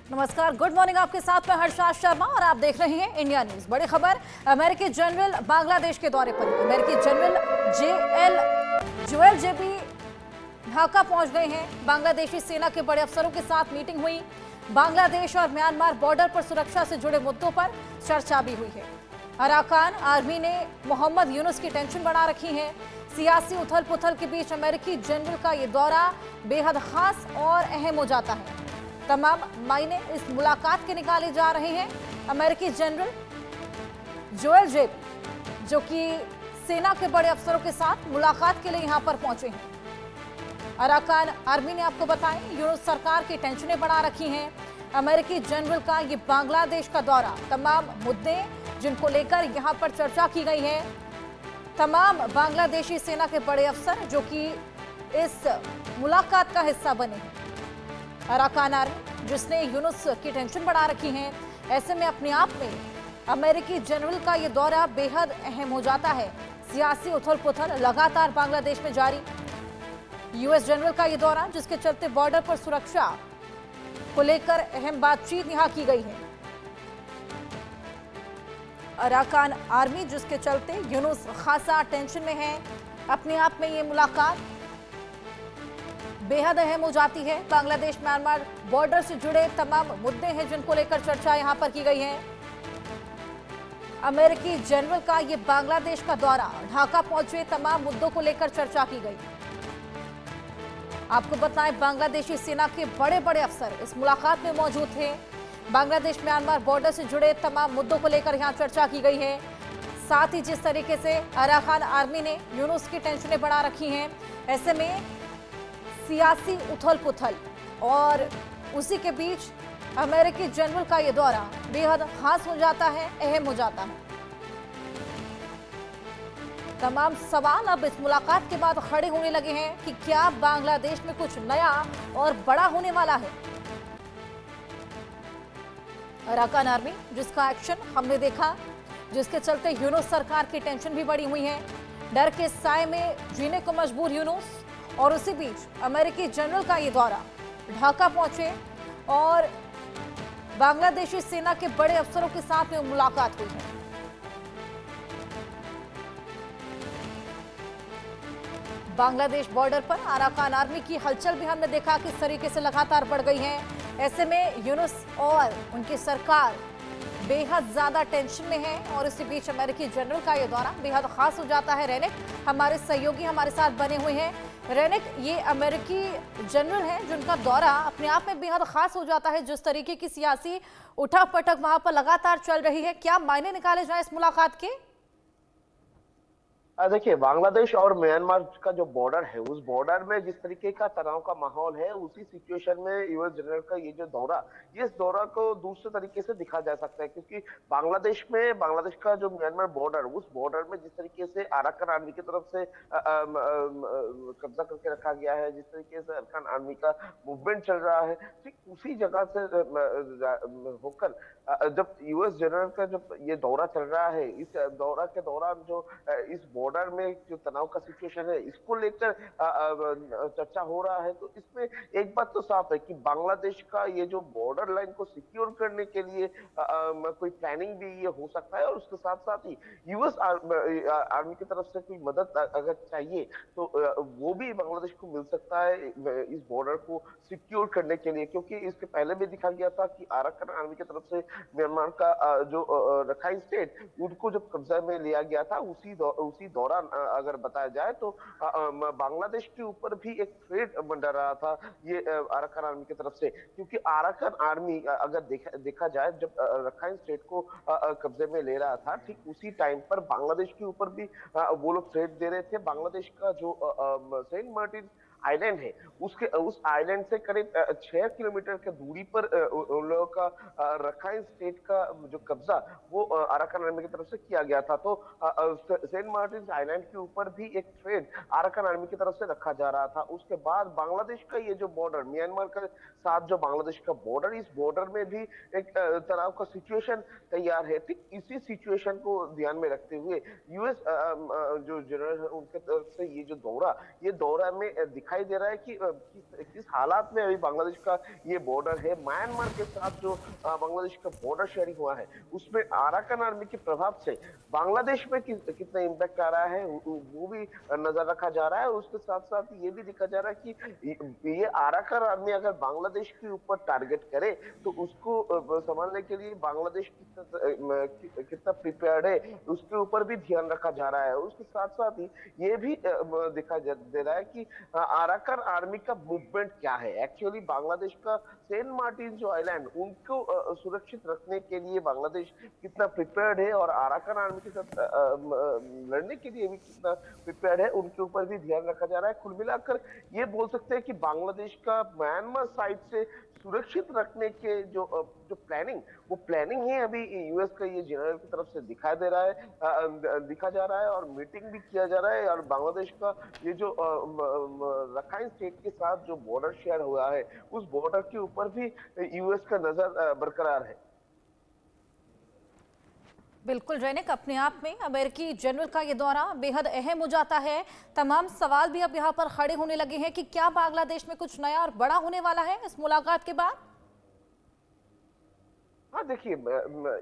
नमस्कार, good morning. आपके साथ मैं हर्षा शर्मा और आप देख रहे हैं इंडिया न्यूज। बड़ी खबर, अमेरिकी जनरल बांग्लादेश के दौरे पर। अमेरिकी जनरल जोएल जेबी ढाका पहुंच गए हैं। बांग्लादेशी सेना के बड़े अफसरों के साथ मीटिंग हुई। बांग्लादेश और म्यांमार बॉर्डर पर सुरक्षा से जुड़े मुद्दों पर चर्चा भी हुई है। अराकान आर्मी ने मोहम्मद यूनुस की टेंशन बढ़ा रखी है। सियासी उथल पुथल के बीच अमेरिकी जनरल का ये दौरा बेहद खास और अहम हो जाता है। तमाम मायने इस मुलाकात के निकाले जा रहे हैं। अमेरिकी जनरल जोएल जेबी, जो कि सेना के बड़े अफसरों के साथ मुलाकात के लिए यहां पर पहुंचे हैं। अराकान आर्मी ने आपको बताया, यूनुस सरकार की टेंशनें बढ़ा रखी हैं। अमेरिकी जनरल का ये बांग्लादेश का दौरा, तमाम मुद्दे जिनको लेकर यहां पर चर्चा की गई है। तमाम बांग्लादेशी सेना के बड़े अफसर जो कि इस मुलाकात का हिस्सा बने हैं। अराकान आर्मी जिसने यूनुस की टेंशन बढ़ा रखी है, ऐसे में अपने आप में अमेरिकी जनरल का यह दौरा बेहद अहम हो जाता है। सियासी उथल पुथल लगातार बांग्लादेश में जारी। यूएस जनरल का यह दौरा, जिसके चलते बॉर्डर पर सुरक्षा को लेकर अहम बातचीत यहां की गई है। अराकान आर्मी जिसके चलते यूनुस खासा टेंशन में है। अपने आप में यह मुलाकात बेहद अहम हो जाती है। बांग्लादेश म्यांमार बॉर्डर से जुड़े तमाम मुद्दे हैं जिनको लेकर चर्चा यहां पर की गई है। अमेरिकी जनरल का ये बांग्लादेश का दौरा, ढाका पहुंचे तमाम मुद्दों को लेकर चर्चा की गई। आपको बताएं, बांग्लादेशी सेना के बड़े बड़े अफसर इस मुलाकात में मौजूद थे। बांग्लादेश म्यांमार बॉर्डर से जुड़े तमाम मुद्दों को लेकर यहां चर्चा की गई है। साथ ही जिस तरीके से अराकान आर्मी ने यूनुस की टेंशनें बढ़ा रखी हैं, ऐसे में सियासी उथल पुथल और उसी के बीच अमेरिकी जनरल का यह दौरा बेहद खास हो जाता है, अहम हो जाता है। तमाम सवाल अब इस मुलाकात के बाद खड़े होने लगे हैं कि क्या बांग्लादेश में कुछ नया और बड़ा होने वाला है। अराकान आर्मी जिसका एक्शन हमने देखा, जिसके चलते यूनुस सरकार की टेंशन भी बढ़ी हुई है। डर के साए में जीने को मजबूर यूनुस, और उसी बीच अमेरिकी जनरल का ये दौरा, ढाका पहुंचे और बांग्लादेशी सेना के बड़े अफसरों के साथ में मुलाकात हुई है। बांग्लादेश बॉर्डर पर अराकान आर्मी की हलचल भी हमने देखा किस तरीके से लगातार बढ़ गई है। ऐसे में यूनुस और उनकी सरकार बेहद ज्यादा टेंशन में है और इसी बीच अमेरिकी जनरल का यह दौरा बेहद खास हो जाता है। रैनिक हमारे सहयोगी हमारे साथ बने हुए हैं। रैनिक, ये अमेरिकी जनरल है जिनका दौरा अपने आप में बेहद खास हो जाता है। जिस तरीके की सियासी उठापटक वहां पर लगातार चल रही है, क्या मायने निकाले जाए इस मुलाकात के? देखिए, बांग्लादेश और म्यांमार का जो बॉर्डर है, उस बॉर्डर में जिस तरीके का तनाव का माहौल है, उसी सिचुएशन में यूएस जनरल का ये जो दौरा, इस दौरा को दूसरे तरीके से दिखा जा सकता है। क्योंकि बांग्लादेश का जो म्यांमार बॉर्डर, उस बॉर्डर में जिस तरीके से अराकान आर्मी की तरफ से कब्जा करके रखा गया है, जिस तरीके से अराकान आर्मी का मूवमेंट चल रहा है, ठीक उसी जगह से होकर जब यूएस जनरल का जब ये दौरा चल रहा है, इस दौरा के दौरान जो इस बॉर्डर में जो तनाव का सिचुएशन है, इसको लेकर चर्चा हो रहा है। तो इसमें एक बात तो साफ है कि बांग्लादेश का ये जो बॉर्डर लाइन को सिक्योर करने के लिए कोई प्लानिंग भी ये हो सकता है, और उसके साथ साथ ही यूएस आर्मी की तरफ से कोई मदद अगर चाहिए तो वो भी बांग्लादेश को मिल सकता है इस बॉर्डर को सिक्योर करने के लिए। क्योंकि इसके पहले भी दिखा गया था कि अराकान आर्मी की तरफ से म्यांमार का जो रखाइन स्टेट, उनको जब कब्जा में लिया गया था, उसी दौरान अगर बताया जाए तो बांग्लादेश के ऊपर भी एक थ्रेट मंडरा रहा था ये अराकान आर्मी की तरफ से। क्योंकि अराकान आर्मी अगर देखा जाए, जब रखाइन स्टेट को कब्जे में ले रहा था, ठीक उसी टाइम पर बांग्लादेश के ऊपर भी वो लोग थ्रेट दे रहे थे। बांग्लादेश का जो सेंट मार्टिन आइलैंड है, उस आइलैंड से करीब 6 किलोमीटर की दूरी पर उन लोगों का रखाइन स्टेट का जो कब्जा वो अराकान आर्मी की तरफ से किया गया था। तो सेंट मार्टिन आइलैंड के ऊपर भी एक थ्रेट अराकान आर्मी की तरफ से रखा जा रहा था। उसके बाद बांग्लादेश का ये जो बॉर्डर, म्यांमार के साथ जो बांग्लादेश का बॉर्डर, इस बॉर्डर में भी एक तनाव का सिचुएशन तैयार है। ठीक इसी सिचुएशन को ध्यान में रखते हुए यूएस जो जनरल है, उनके तरफ से ये जो दौरा में दिखाई दे रहा है कि किस हालात में अभी बांग्लादेश का ये बॉर्डर है। म्यांमार के साथ जो बांग्लादेश का बॉर्डर शेयरिंग हुआ है, उसमें अराकान आर्मी के प्रभाव से बांग्लादेश में कितना इम्पैक्ट आ रहा है, वो भी नजर रखा जा रहा है। उसके साथ साथ ये भी देखा जा रहा है कि ये अराकान आर्मी अगर बांग्लादेश के ऊपर टारगेट करे तो उसको संभालने के लिए बांग्लादेश कितना प्रिपेयर्ड है, उसके ऊपर भी ध्यान रखा जा रहा है। उसके साथ साथ ही ये भी दे रहा है कि अराकान आर्मी का मूवमेंट क्या है। एक्चुअली बांग्लादेश का सेंट मार्टिन जो आइलैंड, उनको सुरक्षित रखने के लिए बांग्लादेश कितना प्रिपेयर्ड है और अराकान आर्मी के साथ लड़ने के लिए भी कितना प्रिपेयर्ड है, उनके ऊपर भी ध्यान रखा जा रहा है। कुल मिलाकर ये बोल सकते हैं कि बांग्लादेश का म्यांमार साइड से सुरक्षित रखने के जो प्लानिंग, वो प्लानिंग ही अभी यूएस का ये जनरल की तरफ से दिखा दे रहा है, दिखा जा रहा है और मीटिंग भी किया जा रहा है। और बांग्लादेश का ये जो रखाइन स्टेट के साथ जो बॉर्डर शेयर हुआ है, उस बॉर्डर के ऊपर भी यूएस का नजर बरकरार है। बिल्कुल रैनिक, अपने आप में अमेरिकी जनरल का ये दौरा बेहद अहम हो जाता है। तमाम सवाल भी अब यहाँ पर खड़े होने लगे हैं कि क्या बांग्लादेश में कुछ नया और बड़ा होने वाला है इस मुलाकात के बाद। हाँ देखिए,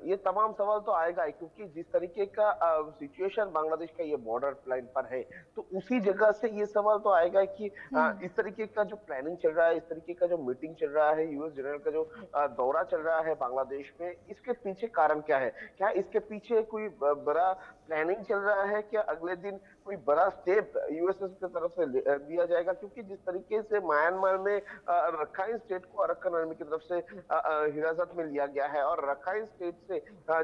ये तमाम सवाल तो आएगा ही, क्योंकि जिस तरीके का सिचुएशन बांग्लादेश का ये बॉर्डर लाइन पर है, तो उसी जगह से ये सवाल तो आएगा कि इस तरीके का जो प्लानिंग चल रहा है, इस तरीके का जो मीटिंग चल रहा है, यूएस जनरल का जो दौरा चल रहा है बांग्लादेश में, इसके पीछे कारण क्या है। क्या इसके पीछे कोई बड़ा प्लानिंग चल रहा है, क्या अगले दिन कोई बड़ा स्टेप यूएसएस की तरफ से लिया जाएगा। क्योंकि जिस तरीके से म्यांमार में रखाइन स्टेट को अराकान आर्मी की तरफ से हिरासत में लिया गया है और रखाइन स्टेट से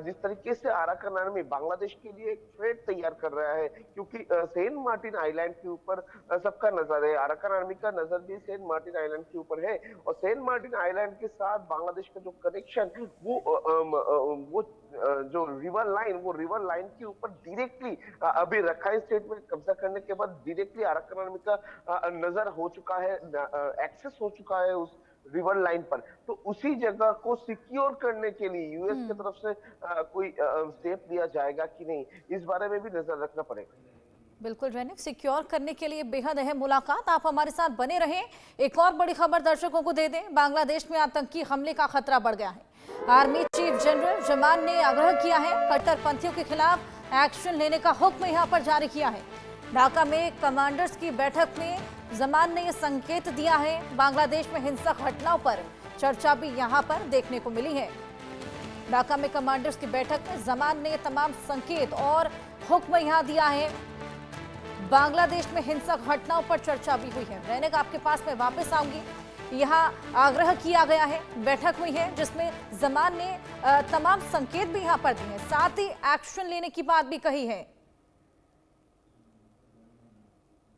जिस तरीके से अराकान आर्मी बांग्लादेश के लिए एक थ्रेट तैयार कर रहा है, क्योंकि सेंट मार्टिन आइलैंड के ऊपर सबका नजर है, अराकान आर्मी का नजर भी सेंट मार्टिन आइलैंड के ऊपर है। और सेंट मार्टिन आइलैंड के साथ बांग्लादेश का जो कनेक्शन, वो जो रिवर लाइन के ऊपर डायरेक्टली अभी रखाइन स्टेट में कब्जा करने के बाद डायरेक्टली अराकान आर्मी का नजर हो चुका है, एक्सेस हो चुका है उस रिवर लाइन पर। तो उसी जगह को सिक्योर करने के लिए यूएस की तरफ से कोई स्टेप लिया जाएगा कि नहीं, इस बारे में भी नजर रखना पड़ेगा। बिल्कुल रैनिक, सिक्योर करने के लिए बेहद अहम मुलाकात। आप हमारे साथ बने रहें। एक और बड़ी खबर दर्शकों को दे दें, बांग्लादेश में आतंकी हमले का खतरा बढ़ गया है। आर्मी चीफ जनरल जमान ने आग्रह किया है, कट्टरपंथियों के खिलाफ एक्शन लेने का हुक्म यहां पर जारी किया है। ढाका में कमांडर्स की बैठक में जमान ने यह संकेत दिया है। बांग्लादेश में हिंसक घटनाओं पर चर्चा भी यहां पर देखने को मिली है। ढाका में कमांडर्स की बैठक में जमान ने तमाम संकेत और हुक्म यहां दिया है। बांग्लादेश में हिंसक घटनाओं पर चर्चा भी हुई है। रैनिक, आपके पास मैं वापस आऊंगी। यहाँ आग्रह किया गया है, बैठक हुई है जिसमें जमान ने तमाम संकेत भी यहाँ पर दिए हैं, साथ ही एक्शन लेने की बात भी कही है।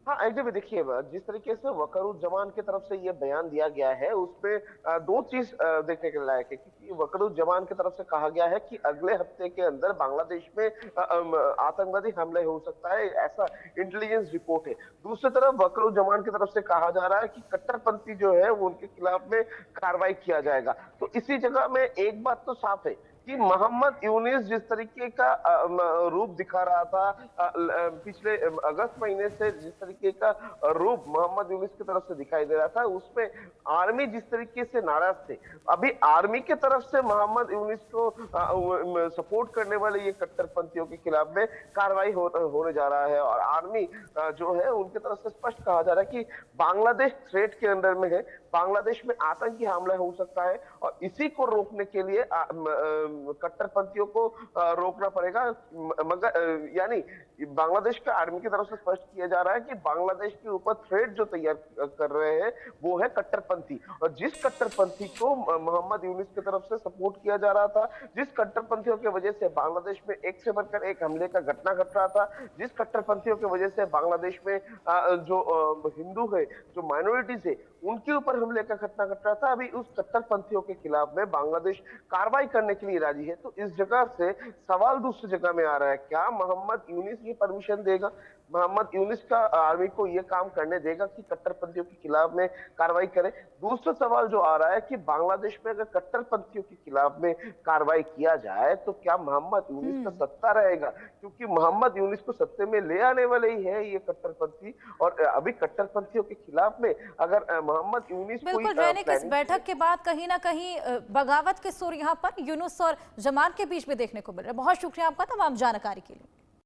हाँ एकदम देखिए, जिस तरीके से वकरुज्जमान की तरफ से ये बयान दिया गया है, उसमें दो चीज देखने के लायक है। क्योंकि वकरुज्जमान की तरफ से कहा गया है कि अगले हफ्ते के अंदर बांग्लादेश में आतंकवादी हमले हो सकता है, ऐसा इंटेलिजेंस रिपोर्ट है। दूसरी तरफ वकरुज्जमान की तरफ से कहा जा रहा है कि कट्टरपंथी जो है वो उनके खिलाफ में कार्रवाई किया जाएगा। तो इसी जगह में एक बात तो साफ है कि मोहम्मद यूनिस जिस तरीके का रूप दिखा रहा था पिछले अगस्त महीने से, जिस तरीके का रूप मोहम्मद यूनिस की तरफ से दिखाई दे रहा था, उसमें आर्मी जिस तरीके से नाराज थे, अभी आर्मी की तरफ से मोहम्मद यूनिस को सपोर्ट करने वाले ये कट्टरपंथियों के खिलाफ में कार्रवाई होने जा रहा है। और आर्मी जो है उनकी तरफ से स्पष्ट कहा जा रहा है कि बांग्लादेश थ्रेट के अंदर में है, बांग्लादेश में आतंकी हमला हो सकता है और इसी को रोकने के लिए कट्टरपंथियों को रोकना पड़ेगा। मगर यानी बांग्लादेश का आर्मी की तरफ से स्पष्ट किया जा रहा है कि बांग्लादेश के ऊपर थ्रेट जो तैयार कर रहे हैं वो है कट्टरपंथी। और जिस कट्टरपंथी को मोहम्मद यूनिस की तरफ से सपोर्ट किया जा रहा था, जिस कट्टरपंथियों की वजह से बांग्लादेश में एक से बढ़कर एक हमले का घटना घट रहा था, जिस कट्टरपंथियों की वजह से बांग्लादेश में जो हिंदू है, जो माइनॉरिटीज है, उनके ऊपर हमले का घटना घट रहा था। अभी उस कट्टरपंथियों के खिलाफ में बांग्लादेश कार्रवाई करने के लिए राजी है। तो इस जगह से सवाल दूसरी जगह में आ रहा है, क्या मोहम्मद यूनिस ये परमिशन देगा, मोहम्मद यूनिस का आर्मी को ये काम करने देगा कि कट्टरपंथियों के खिलाफ में कार्रवाई करे। दूसरा सवाल जो आ रहा है कि बांग्लादेश में अगर कट्टरपंथियों के खिलाफ में कार्रवाई किया जाए तो क्या मोहम्मद यूनिस का सत्ता रहेगा, क्योंकि मोहम्मद यूनिस को सत्ते में ले आने वाले ही है ये कट्टरपंथी। और अभी कट्टरपंथियों के खिलाफ में अगर मोहम्मद यूनिस कोई बिल्कुल, रैनिक इस बैठक के बाद कहीं ना कहीं बगावत के सुर यहाँ पर यूनुस और जमान के बीच में देखने को मिल रहे हैं। बहुत शुक्रिया आपका तमाम जानकारी के लिए।